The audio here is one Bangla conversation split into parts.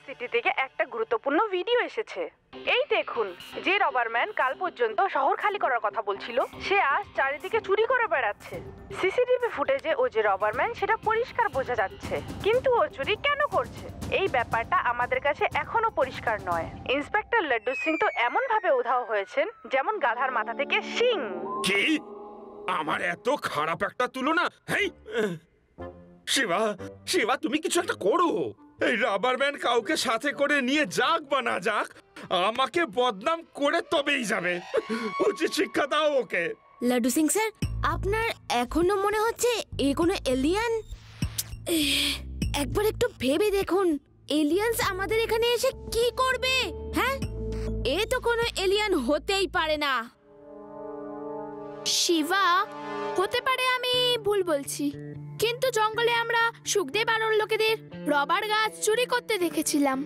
সিটি থেকে একটা গুরুত্বপূর্ণ ভিডিও এসেছে। এই দেখুন, যে রবারম্যান কাল পর্যন্ত শহর খালি করার কথা বলছিল, সে আজ চারিদিকে চুরি করে বেড়াচ্ছে। সিসিটিভি ফুটেজে ও যে রবারম্যান সেটা পরিষ্কার বোঝা যাচ্ছে, কিন্তু ও চুরি কেন করছে এই ব্যাপারটা আমাদের কাছে এখনো পরিষ্কার নয়। ইন্সপেক্টর লাড্ডু সিং তো এমন ভাবে উধাও হয়েছেন যেমন গাধার মাথা থেকে শিং। কি? আমার এত খারাপ একটা তুলনা? হেই শিবা, শিবা তুমি কিছু একটা করো। এই রাবারম্যান কাউকে সাথে করে নিয়ে যাক বা না যাক, আমাকে বদনাম করে তবেই যাবে। উচিত শিক্ষা দাও ওকে। লাড্ডু সিং স্যার, আপনার এখনো মনে হচ্ছে এ কোনো এলিয়ান? একবার একটু ভেবে দেখুন, এলিয়ানস আমাদের এখানে এসে কি করবে? হ্যাঁ, এ তো কোনো এলিয়ান হতেই পারে না। শিবা, হতে পারে আমি ভুল বলছি, কিন্তু জঙ্গলে আমরা সুখদেব আর ওর লোকেদের রবার গাছ চুরি করতে দেখেছিলাম।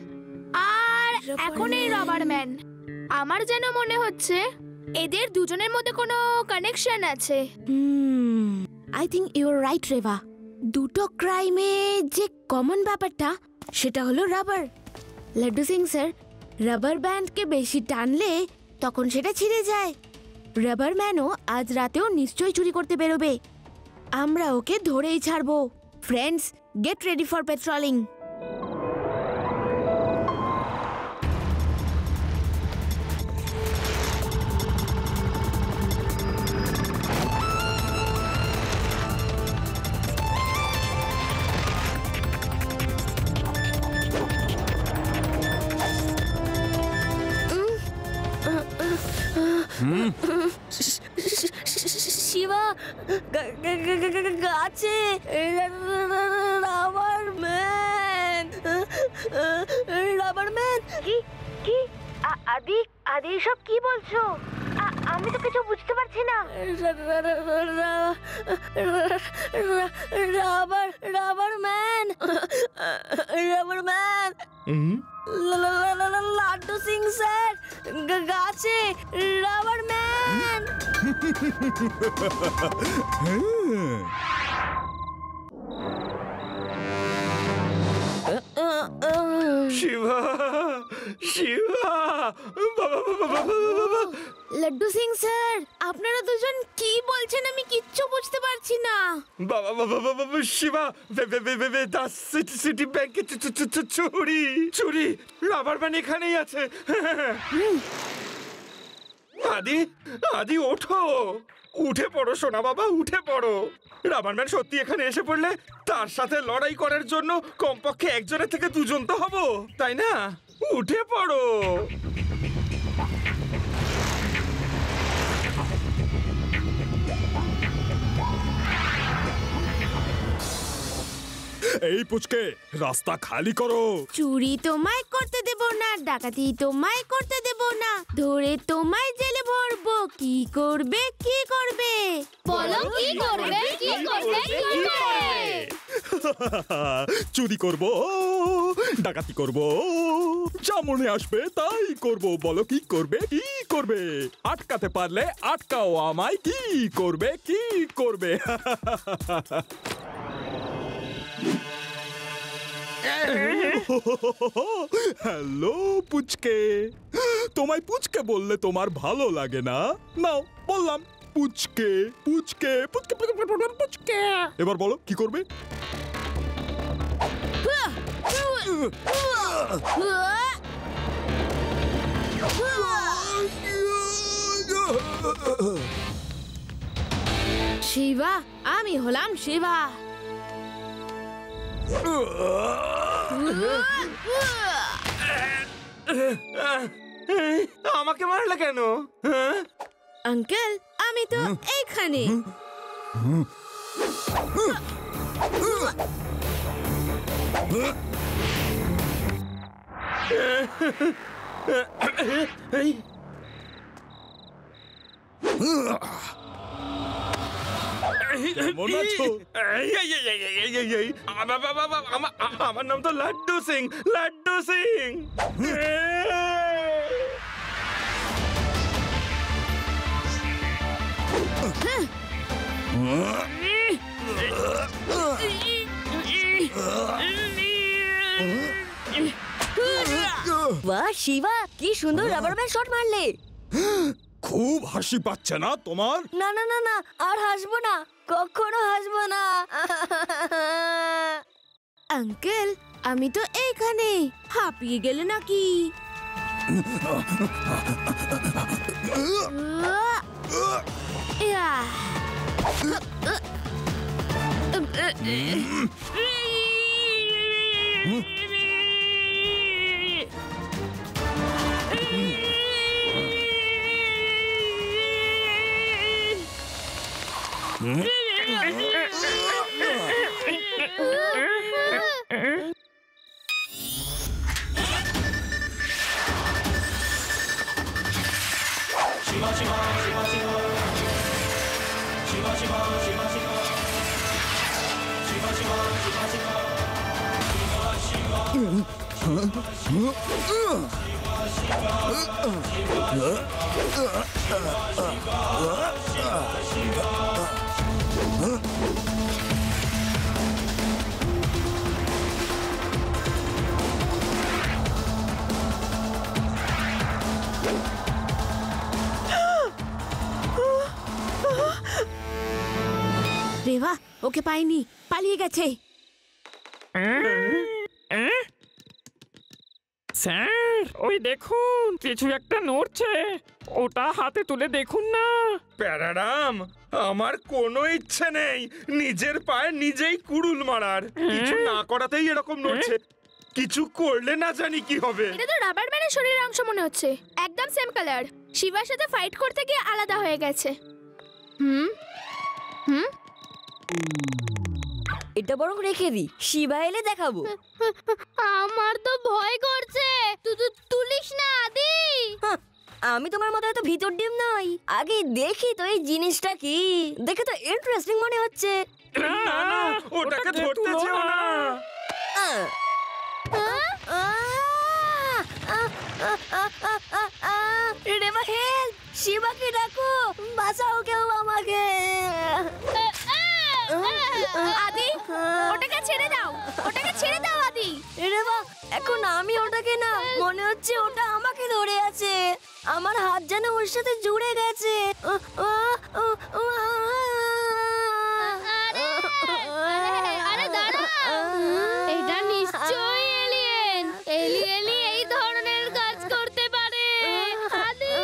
আর এখন এই রবারম্যান, আমার যেন মনে হচ্ছে এদের দুজনের মধ্যে কোনো কানেকশন আছে। I think you are right Reva. দুটো ক্রাইমে যে কমন ব্যাপারটা সেটা হলো rubber. Laddu Singh sir, rubber ব্যান্ডকে বেশি টানলে তখন সেটা ছিঁড়ে যায়। রাবার ম্যানও আজ রাতেও নিশ্চয়ই চুরি করতে বেরোবে। আমরা ওকে ধরেই ছাড়বো। Friends, get ready for patrolling. Shiva, গাছে রাবারম্যান। রাবারম্যান? কি কি আদি আদি সব কি বলছো? আমি তো কিছু বুঝতে পারছি না। রাবারম্যান, রাবারম্যান। লাড্ডু সিং স্যার, গাছে রাবারম্যান। শিবা, শিবা, লাড্ডু সিং স্যার, আপনারা দুজন কি বলছেন আমি কিচ্ছু বুঝতে পারছি না। বাবা বাবা বাবা শিবা, সিটি ব্যাংকে চুরি, চুরি। রাবারম্যান এখানেই আছে। আদি, আদি ওঠো, উঠে পড়ো সোনা বাবা, উঠে পড়ো। রাবারম্যান সত্যি এখানে এসে পড়লে তার সাথে লড়াই করার জন্য কমপক্ষে একজনের থেকে দুজন তো হব, তাই না? উঠে পড়ো। এই পুচকে, রাস্তা খালি করো। চুরি তোমায় করতে দেব না, ডাকাতি তোমায় করতে দেব না, ধরে তোমায় জেলে ভরবো। কি করবে, কি করবে? বলো কি করবে, কি করবে, কি করবে? চুরি করব, ডাকাতি করব, যা মনে আসবে তাই করব। বলো কি করবে, কি করবে? আটকাতে পারলে আটকাও আমায়। কি করবে, কি করবে? হ্যালো পুচকে, তোমায় পুচকে বললে তোমার ভালো লাগে না? নাও বললাম পুচকে, পুচকে, পুচকে, পুচকে। এবার বলো কি করবে? শিবা, আমি হলাম শিবা। আমাকে মারলে কেন? আঙ্কেল, আমি তো এইখানে। কেমন আছো? আমার নাম তো লাড্ডু সিং, লাড্ডু সিং। বাহ শিবা, কি সুন্দর রাবার ব্যান্ড শট মারলে। খুব হাসি পাচ্ছে না তোমার? না না না না, আর হাসবো না, কখনো হাসবো না। আঙ্কেল, আমি তো এইখানে। হাঁপিয়ে গেলে নাকি? ইয়াহ! রেবা, ওকে পাইনি, পালিয়ে গেছে। স্যার, ওই দেখুন কিছু একটা নড়ছে, ওটা হাতে তুলে দেখুন না। প্যারাডাম, আমার কোনো ইচ্ছে নেই নিজের পায়ে নিজেই কুড়ুল মারার। কিছু না করাতেই এরকম নড়ছে, কিছু করলে না জানি কি হবে। এটা তো রাবার ব্যান্ডের শরীরের অংশ মনে হচ্ছে, একদম সেম কালার। শিবার সাথে ফাইট করতে গিয়ে আলাদা হয়ে গেছে। হুম হুম, এটা বরং রেখে দি, শিবা এলে দেখাবো। আমার তো ভয় করছে। তুলিস না আদি। হাহ, আমি তোমার মতো এত ভিতর ডিম নই। আগে দেখি তো এই জিনিসটা কি, দেখে তো ইন্টারেস্টিং মনে হচ্ছে। না না, ওটাকে ধরতে চেও না। আহ! রেবা হেল্প, শিবাকে ডাকো, বাঁচাও কেউ আমাকে। আদি, ওটাকে ছেড়ে দাও, ওটাকে ছেড়ে দাও আদি। রেবা, এখন আমি ওটাকে না, মনে হচ্ছে ওটা আমাকে ধরে আছে। আমার হাত যেন ওর সাথে জুড়ে গেছে। আরে দাঁড়া, এটা নিশ্চয়ই এলিয়েন। এলিয়েনই এই ধরনের কাজ করতে পারে। আদি,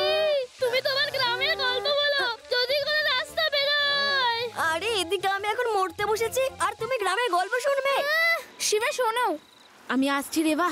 তুমি তোমার গ্রামের গল্প বলো, যদি কোনো রাস্তা বেরোয়। আরে এদিকে আমি এখন মরতে বসেছি, আর তুমি গ্রামের গল্প শুনবে? শিবা শোনো, আমি আসছি রেবা।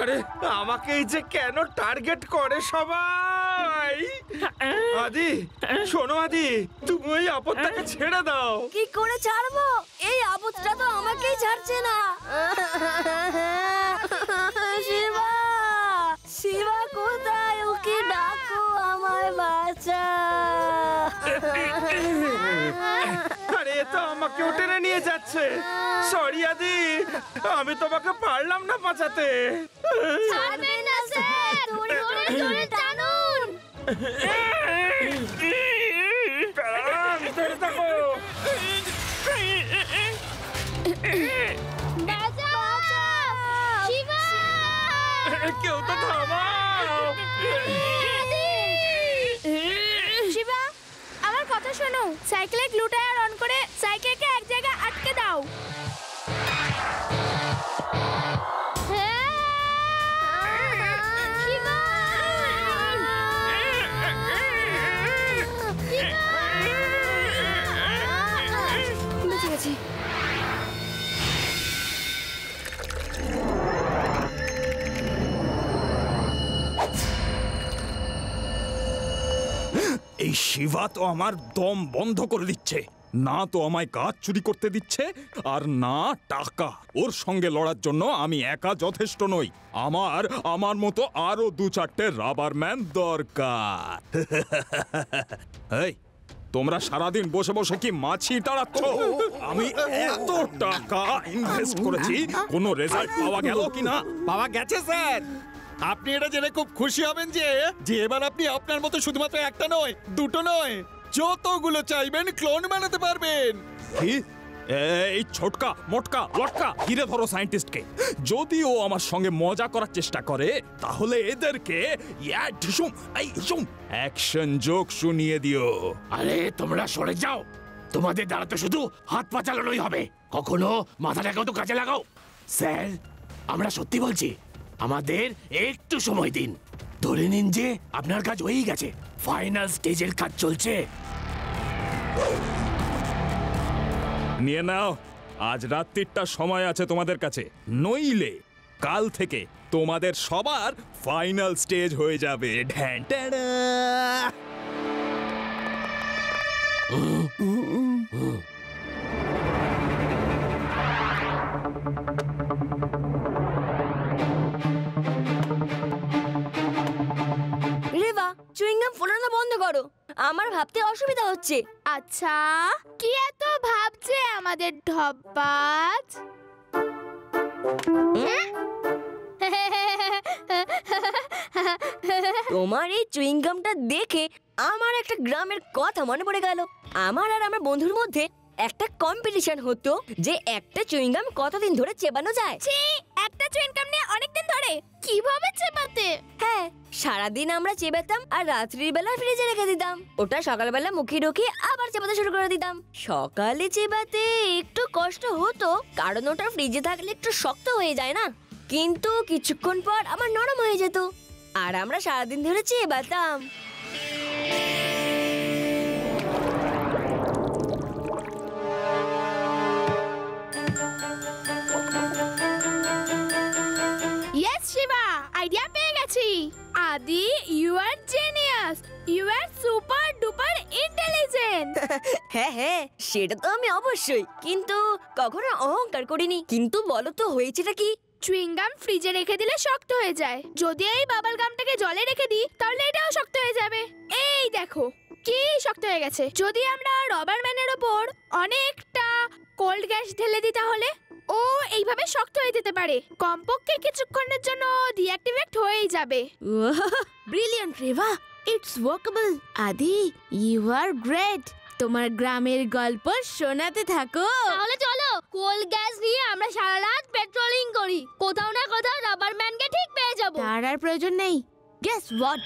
আরে আমাকে এই যে কেন টার্গেট করে সবাই? আদি শোনো, আদি তুমি ওই আপদটাকে ছেড়ে দাও। কি করে ছাড়বো? এই আপদটা তো আমাকেই ছাড়ছে না। শিবা, শিবা কোথায়? ওকে ডাকো, আমায় বাঁচা। আরে এ তো আমাকেও টেনে নিয়ে যাচ্ছে। সরি আদি, আমি তোমাকে পারলাম না বাঁচাতে। ছাড়বে না স্যার, ধরে ধরে টানুন। প্যারাডাম, ধরে থাকো। বাঁচাও, শিবা! কেউ তো থামাও। শিবা, আমার কথা শোনো। সাইকেলে গ্লু টায়ার অন করে সাইকেলকে এক জায়গায় আটকে দাও। শিবা! বেঁচে গেছি। এই শিবা তো আমার দম বন্ধ করে দিচ্ছে। না তো আমায় গাছ চুরি করতে দিচ্ছে আর না টাকা। ওর সঙ্গে লড়ার জন্য আমি একা যথেষ্ট নই, আমার মতো আরো 2-4টে রাবার ম্যান দরকার। এই তোমরা সারাদিন বসে বসে কি মাছি তাড়াচ্ছ? আমি এত টাকা ইনভেস্ট করেছি, কোনো রেজাল্ট পাওয়া গেল কিনা? পাওয়া গেছে স্যার। আপনি এটা জেনে খুব খুশি হবেন যে এবার আপনি আপনার মতো শুধুমাত্র একটা নয়, দুটো নয়, যতগুলো চাইবেন ক্লোন বানাতে পারবেন। কি? এই ছোটকা মোটকা লটকা ঘিরে ধরো সায়েন্টিস্টকে। যদি ও আমার সঙ্গে মজা করার চেষ্টা করে তাহলে এদেরকে অ্যাকশন জোক শুনিয়ে দিও। আরে তোমরা সরে যাও, তোমাদের দ্বারা তো শুধু হাত পা চালানোই হবে, কখনো মাথাটাকেও তো কাজে লাগাও। স্যার আমরা সত্যি বলছি, আমাদের একটু সময় দিন। ধরে নিন যে আপনার কাজ হয়েই গেছে, ফাইনাল স্টেজের কাজ চলছে। নিয়ে নাও, আজ রাত্রিটা সময় আছে তোমাদের কাছে, নইলে কাল থেকে তোমাদের সবার ফাইনাল স্টেজ হয়ে যাবে। ঢ্যান ট্যাড়া। রেবা, চুইংগাম ফোলানো বন্ধ করো, আমার ভাবতে অসুবিধা হচ্ছে। আচ্ছা, কি এত ভাবছে আমাদের ঢপবাজ? তোমার এই চুইংগামটা দেখে আমার একটা গ্রামের কথা মনে পড়ে গেল। আমার আর আমার বন্ধুর মধ্যে একটা কম্পিটিশন হতো যে একটা চুইংগাম কতদিন ধরে চেবানো যায়। ছি, একটা চুইংগাম নিয়ে অনেকদিন ধরে কিভাবে চেবাতে? হ্যাঁ, সারাদিন আমরা চেবাতাম আর রাত্রির বেলা ফ্রিজে রেখে দিতাম। ওটা সকালবেলা মুখে ঢুকিয়ে আবার চেবাতে শুরু করে দিতাম। সকালে চেবাতে একটু কষ্ট হতো, কারণ ওটা ফ্রিজে থাকলে একটু শক্ত হয়ে যায় না, কিন্তু কিছুক্ষণ পর আমার নরম হয়ে যেত আর আমরা সারাদিন ধরে চেবাতাম। ইয়েস শিবা, আইডিয়া পেয়ে গেছি। Adi, you are genius, you are super duper intelligent. হ্যাঁ হ্যাঁ, সেটা তো আমি অবশ্যই, কিন্তু কখনো অহংকার করিনি। কিন্তু বলো তো হয়েছেটা কি? চুইংগাম ফ্রিজে রেখে দিলে শক্ত হয়ে যায়, যদি এই বাবল গামটাকে জলে রেখে দিই তাহলে এটাও শক্ত হয়ে যাবে। এই দেখো কি শক্ত হয়ে গেছে। যদি আমরা রবার ম্যানের ওপর অনেকটা কোল্ড গ্যাস ঢেলে দিই তাহলে ও এইভাবে শক্ত হয়ে যেতে পারে, কমপক্ষে কিছুক্ষণের জন্য ডিঅ্যাক্টিভেট হয়েই যাবে। Brilliant Reva, it's workable. Adi, you are great. তোমার গ্রামের গল্প শোনাতে থাকো। তাহলে চলো কোল গ্যাস নিয়ে আমরা সারা রাত পেট্রোলিং করি, কোথাও না কোথাও রাবার ম্যানকে ঠিক পেয়ে যাব। তার আর প্রয়োজন নেই। Guess what?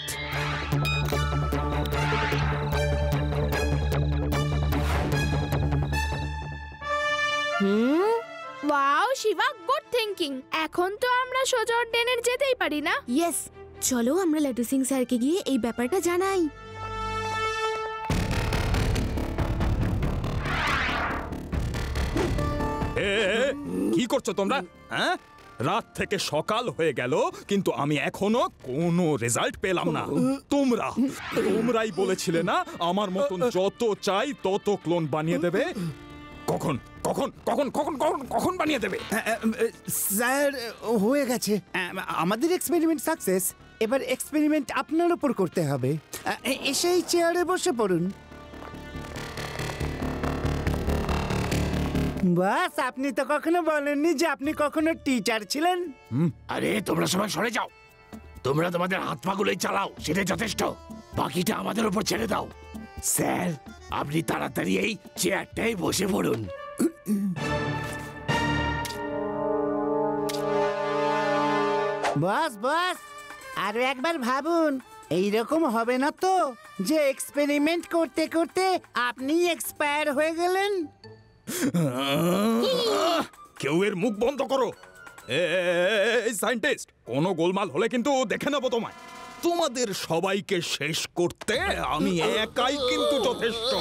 Wow Shiva, good thinking. এখন তো আমরা সোজা ডেনের যেতেই পারি না? ইয়েস, চলো আমরা লাড্ডু সিং স্যারকে গিয়ে এই ব্যাপারটা জানাই। কি করছো তোমরা? হ্যাঁ, রাত থেকে সকাল হয়ে গেল কিন্তু আমি এখনো কোনো রেজাল্ট পেলাম না। তোমরাই বলেছিলে না আমার মতন যত চাই তত ক্লোন বানিয়ে দেবে। কখন কখন কখন কখন কখন কখন বানিয়ে দেবে? স্যার, হয়ে গেছে, আমাদের এক্সপেরিমেন্ট সাকসেস। এবার এক্সপেরিমেন্ট আপনার উপর করতে হবে। এসেই চেয়ারে বসে পড়ুন। বাস, আপনি তো কখনো বলেননি যে আপনি কখনো টিচার ছিলেন। আরে তোমরা সবাই সরে যাও, তোমরা তোমাদের হাত পা গুলোই চালাও, সেটাই যথেষ্ট। বাকিটা আমাদের উপর ছেড়ে দাও। স্যার আপনি তাড়াতাড়ি এই চেয়ারটাই বসে পড়ুন। বাস বাস, আরো একবার ভাবুন, এইরকম হবে না তো যে এক্সপেরিমেন্ট করতে করতে আপনি এক্সপায়ার হয়ে গেলেন। কেউ এর মুখ বন্ধ করো। এই সায়েন্টিস্ট, কোনো গোলমাল হলে কিন্তু দেখে নেবো তোমায়। তোমাদের সবাইকে শেষ করতে আমি একাই কিন্তু যথেষ্ট।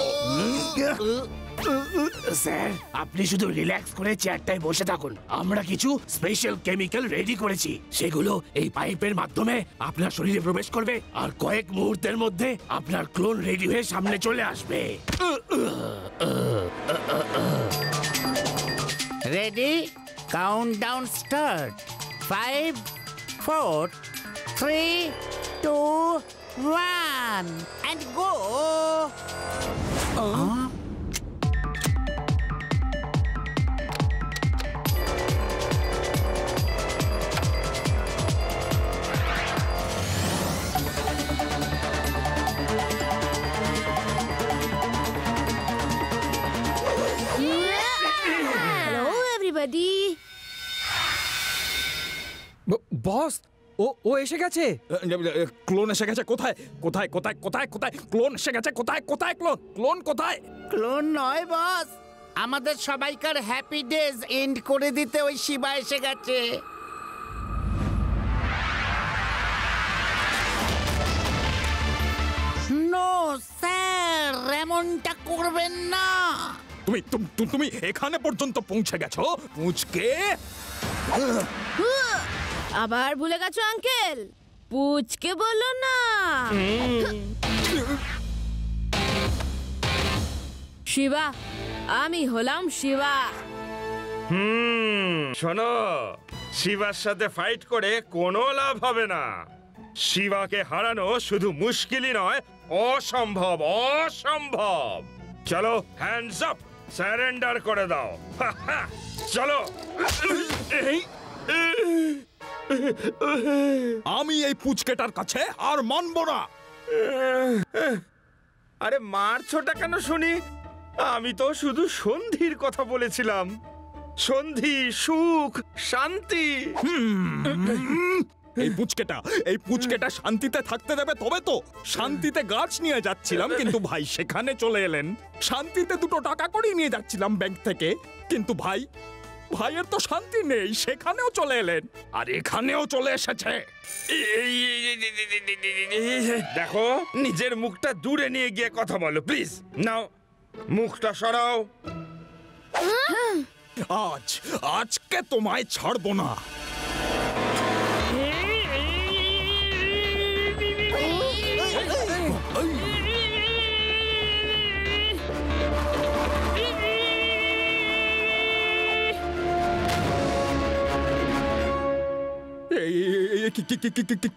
স্যার আপনি শুধু রিল্যাক্স করে চেয়ারটায় বসে থাকুন, আমরা কিছু স্পেশাল কেমিক্যাল রেডি করেছি, সেগুলো এই পাইপের মাধ্যমে আপনার শরীরে প্রবেশ করবে আর কয়েক মুহূর্তের মধ্যে আপনার ক্লোন রেডি হয়ে সামনে চলে আসবে। Ready, countdown start. 5, 4, 3, 2, 1 and go. Hello, everybody. বস, ও এসে গেছে। ক্লোন এসে গেছে। কোথায় কোথায় কোথায় কোথায় কোথায় ক্লোন এসে গেছে? কোথায় কোথায় ক্লোন কোথায়? ক্লোন নয় বস, আমাদের সবাইকার হ্যাপি ডেজ এন্ড করে দিতে ওই শিবা এসে গেছে। নো স্যার, এমনটা করবেন না। তুমি এখানে পর্যন্ত পৌঁছে গেছো? পুচকে আবার ভুলে গেছো আঙ্কেল? পুচকে বলো না। শিবা, আমি হলাম শিবা। শোনো, শিবার সাথে ফাইট করে কোনো লাভ হবে না। শিবাকে হারানো শুধু মুশকিলই নয়, অসম্ভব, অসম্ভব। চলো, হ্যান্ডস আপ, সারেন্ডার করে দাও। চলো। আমি এই পুচকেটার কাছে আর মানবো না। আরে মারছোটা কেন শুনি? আমি তো শুধু সন্ধির কথা বলেছিলাম। সন্ধি, সুখ, শান্তি। এই পুচকেটা শান্তিতে থাকতে দেবে তবে তো। শান্তিতে গাছ নিয়ে যাচ্ছিলাম, কিন্তু ভাই সেখানে চলে এলেন। শান্তিতে 2 টাকা করে নিয়ে যাচ্ছিলাম ব্যাংক থেকে, কিন্তু ভাইয়ের তো শান্তি নেই, সেখানেও চলে এলেন। আর এখানেও চলে এসেছে। দেখো, নিজের মুখটা দূরে নিয়ে গিয়ে কথা বলো প্লিজ। নাও, মুখটা সরাও। আজকে তোমায় ছাড়বো না।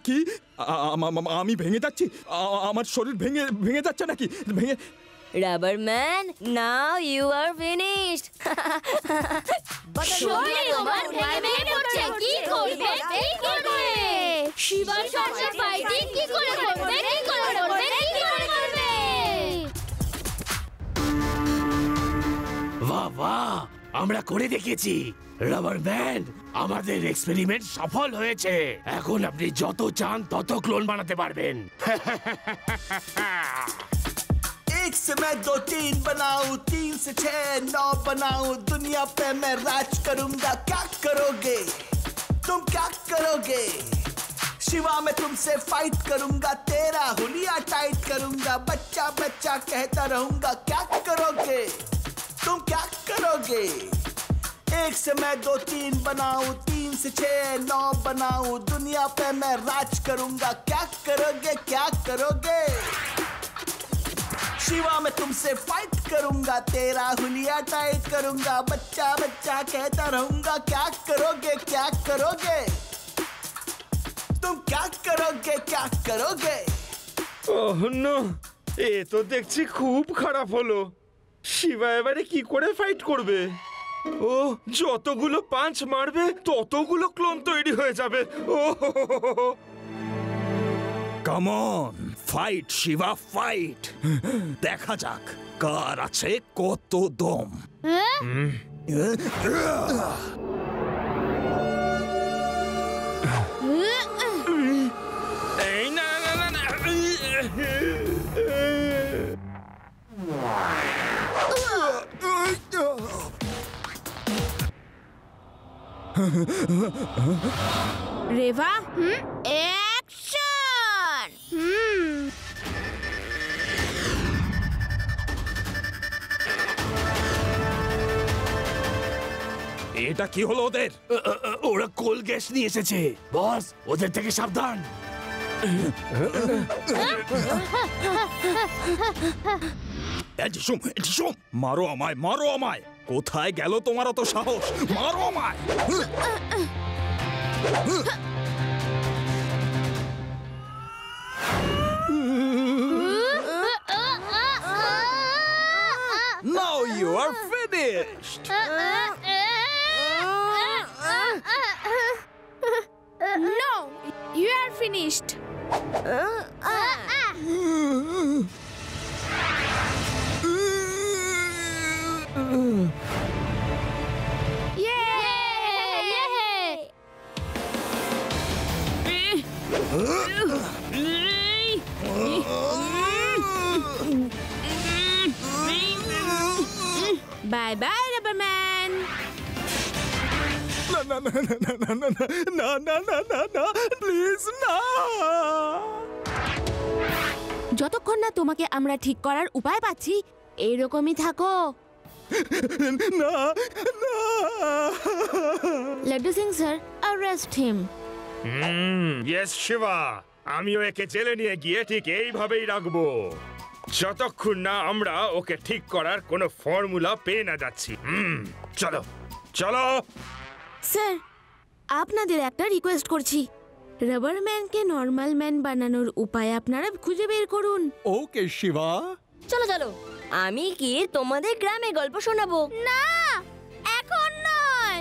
কি আমি ভেঙে যাচ্ছি? আমার শরীর ভেঙে যাচ্ছে নাকি? Rubber man, now you are finished. শরীর তোমার ভেঙে পড়ছে, কি করবে? কি করবে? শিবার সাথে ফাইটিং কি করে করবে? কি করে করবে? কি করে করবে? বাহ বাহ, আমরা করে দেখিয়েছি। রাবার ব্যান্ড, আমাদের এক্সপেরিমেন্ট সফল হয়েছে। এখন আপনি যত চান তত ক্লোন বানাতে পারবেন। 1 से मैं 2, 3 बनाऊं, 3 से 6, 9 बनाऊं, दुनिया पे मैं राज करूंगा। क्या करोगे तुम, क्या करोगे? शिवा मैं तुमसे फाइट करूंगा, तेरा हुलिया टाइट करूंगा, बच्चा बच्चा कहता रहूंगा। क्या करोगे तुम, क्या करोगे? 1 से मैं 2, 3 बनाऊं, 3 से 6, 9 बनाऊं, दुनिया पे मैं राज करूंगा। क्या करोगे, क्या करोगे? शिवा मैं तुमसे फाइट करूंगा, तेरा हुलिया टाइट करूंगा, बच्चा बच्चा कहता रहूंगा। क्या करोगे, क्या करोगे तुम, क्या करोगे, क्या करोगे? ওহ নো, এ তো দেখছি খুব খারাপ হলো। শিবা এবারে কি করে ফাইট করবে? ও যতগুলো পাঁচ মারবে ততগুলো ক্লোন তৈরি হয়ে যাবে। Oh come on, fight Shiva, fight. দেখা যাক কার আছে কত দম। এই না না না না। রেভা, অ্যাকশন! এটা কি হলো ওদের? ওরা কোল গ্যাস নিয়ে এসেছে বস, ওদের থেকে সাবধান। মারো আমায়, মারো আমায়! কোথায় গেল তোমার অত সাহস? মারো আমায়! Now you are finished. No, you are finished. Yay! Bye bye Rubberman. না না না না না না না না না না না, প্লিজ না। যতক্ষণ না তোমাকে আমরা ঠিক করার উপায় পাচ্ছি এইরকমই থাকো। না না। Laddu Singh sir, arrest him. Yes Shiva, আমিও একে জেলে নিয়ে গিয়ে ঠিক এইভাবেই রাখবো যতক্ষণ না আমরা ওকে ঠিক করার কোনো ফর্মুলা পেয়ে না যাচ্ছি। চলো চলো। স্যার, আপনাদের একটা রিকোয়েস্ট করছি, রাবার ম্যানকে নর্মাল ম্যান বানানোর উপায় আপনারা খুঁজে বের করুন। ওকে শিবা। চলো চলো, আমি কি তোমাদের গ্রামে গল্প শোনাবো? না, এখন নয়।